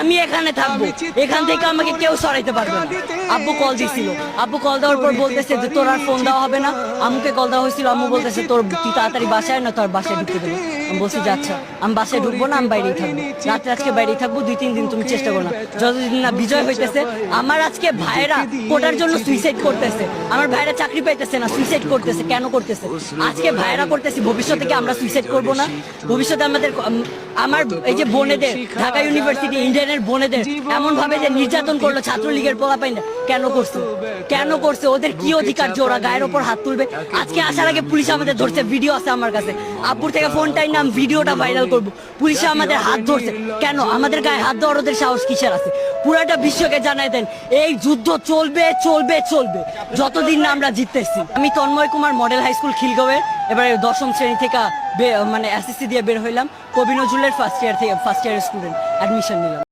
আমি এখানে থাকবো, এখান থেকে আমাকে কেউ সরাইতে পারবে না। আব্বু কল দিছিল, আব্বু কল দেওয়ার পর বলতেছে যে তোর আর ফোন দেওয়া হবে না। আম্মুকে কল দেওয়া হয়েছিল, আম্মু বলতেছে তুই তাড়াতাড়ি বাসায় না, তোর বাসায় ঢুকতে দেবো। আমি বলছি যে আচ্ছা, আমি বাসায় ঢুকবো না, আমি বাইরেই থাকবো, রাত্রে আজকে বাইরেই থাকবো, 2-3 দিন তুমি চেষ্টা করো না। যতদিন না বিজয় হইতেছে, আমার আজকে ভাইয়েরা কোটার জন্য সুইসাইড করতেছে, আমার ভাইয়েরা চাকরি পাইতেছে না, সুইসাইড করতেছে। কেন করতেছে? আজকে ভাইয়েরা করতেছি, ভবিষ্যতে কি আমরা সুইসাইড করবো না? ভবিষ্যতে আমাদের আমার এই যে বোনেদের ঢাকা ইউনিভার্সিটি ইন্ডিয়ানের বোনেদের এমন ভাবে যে নির্যাতন করলো ছাত্রলীগের পোলাপাইন, কেন করছে? কেন করছে? ওদের কি অধিকার যে ওরা গায়ের ওপর হাত তুলবে? আজকে আসার আগে পুলিশ আমাদের ধরছে, ভিডিও আছে আমার কাছে, আব্বুর থেকে ফোনটাই নাম ভিডিওটা ভাইরাল করবো। পুলিশে আমাদের হাত ধরছে, কেন? আমাদের গায়ে হাত দেওয়ার ওদের সাহস কিসের আছে? পুরাটা বিশ্বকে জানাই দেন, এই যুদ্ধ চলবে চলবে চলবে যতদিন না আমরা জিততেছি। আমি Tanmoy Kumar, model high school খিলগাঁওয়ের এবারে 10ম শ্রেণী থেকে মানে এসএসসি দিয়ে বের হইলাম, কবি নজরুলের ফার্স্ট ইয়ার স্টুডেন্ট, অ্যাডমিশন নিলাম।